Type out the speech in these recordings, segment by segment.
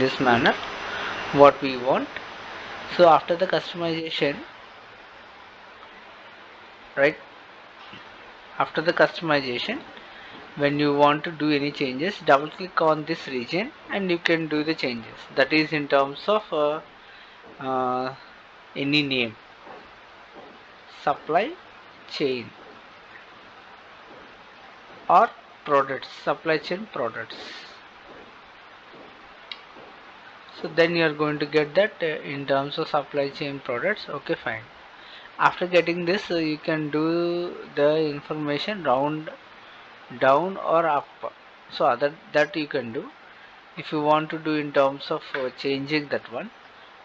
this manner what we want. So after the customization, right, after the customization, when you want to do any changes, double click on this region and you can do the changes. That is in terms of uh, any name, supply chain or products, supply chain products. So then you are going to get that in terms of supply chain products. Okay, fine. After getting this, you can do the information round down or up. So other that you can do if you want to do in terms of changing that one.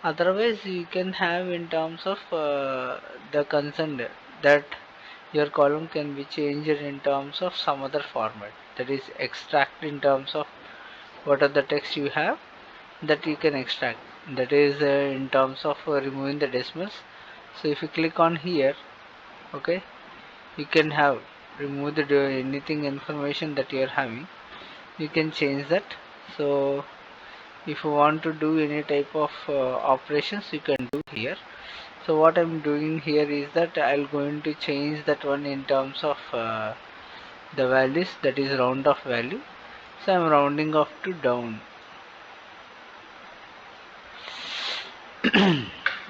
Otherwise you can have in terms of the concern that your column can be changed in terms of some other format, that is extract in terms of what are the text you have, that you can extract, that is in terms of removing the decimals. So if you click on here, okay, you can have remove the anything information that you are having, you can change that. So if you want to do any type of operations, you can do here. So what I'm doing here is that I'll going to change that one in terms of the values, that is round off value. So I'm rounding off to down.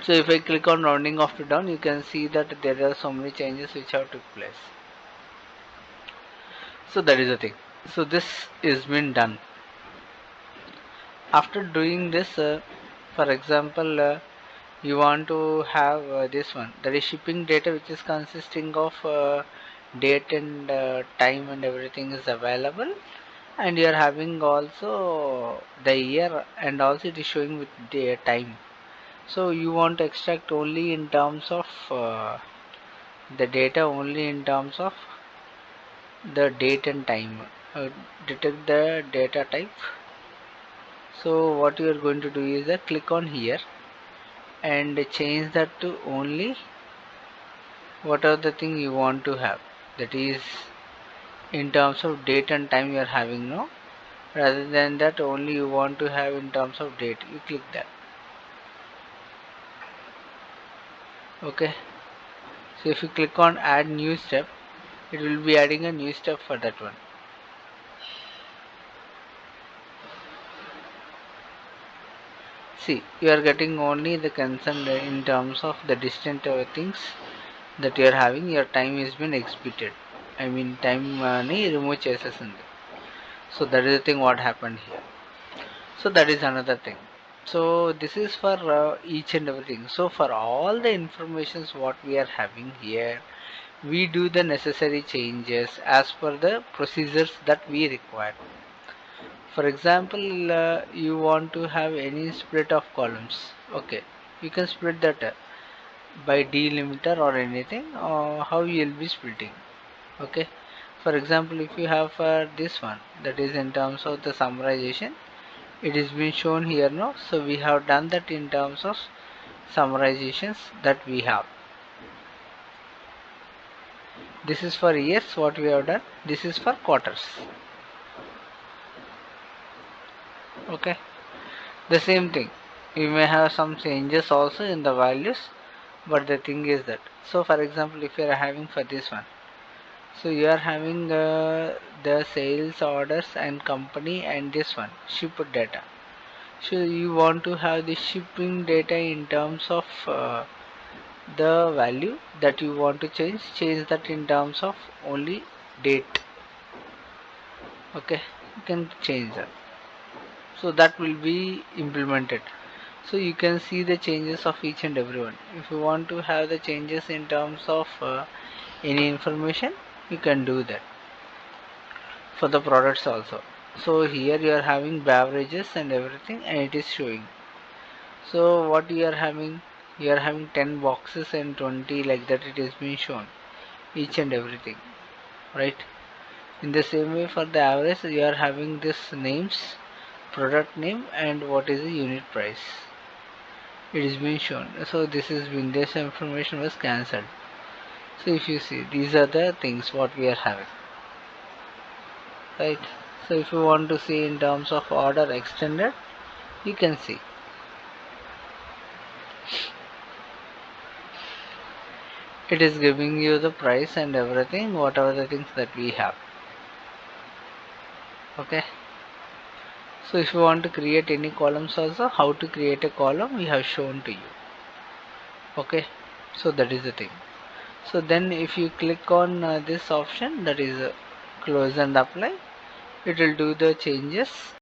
So if I click on rounding off to down, you can see that there are so many changes which have took place. So that is the thing. So this is been done. After doing this, for example, you want to have this one, that is shipping data, which is consisting of date and time and everything is available, and you are having also the year, and also it is showing with the time. So you want to extract only in terms of the data, only in terms of the date and time, detect the data type. So what you are going to do is that click on here and change that to only what are the thing you want to have, that is in terms of date and time you are having now, rather than that only you want to have in terms of date, you click that. Okay, so if you click on add new step, it will be adding a new step for that one. See, you are getting only the concern in terms of the distant things that you are having, your time has been executed, I mean time ni remove చేసేసింది. So that is the thing what happened here. So that is another thing. So this is for each and everything. So for all the informations what we are having here, we do the necessary changes as per the procedures that we require. For example, you want to have any split of columns. Okay, you can split that by delimiter or anything, or how you will be splitting. Okay, for example, if you have this one, that is in terms of the summarization, it is been shown here now. So we have done that in terms of summarizations that we have. This is for years what we have done, this is for quarters. Okay, the same thing, you may have some changes also in the values, but the thing is that, so for example, if you are having for this one, so you are having the sales orders and company, and this one shipped data. So you want to have the shipping data in terms of the value that you want to change that in terms of only date. Okay, you can change that, so that will be implemented. So you can see the changes of each and every one. If you want to have the changes in terms of any information, you can do that for the products also. So here you are having beverages and everything, and it is showing. So what you are having, you are having 10 boxes and 20, like that it is being shown each and everything, right? In the same way for the average, you are having this names, product name, and what is the unit price, it is being shown. So this information was cancelled. So if you see, these are the things what we are having, right? So if you want to see in terms of order extended, You can see it is giving you the price and everything, whatever the things that we have. Okay, so if you want to create any columns also, how to create a column we have shown to you. Okay, so that is the thing. So then if you click on this option, that is close and apply, it will do the changes.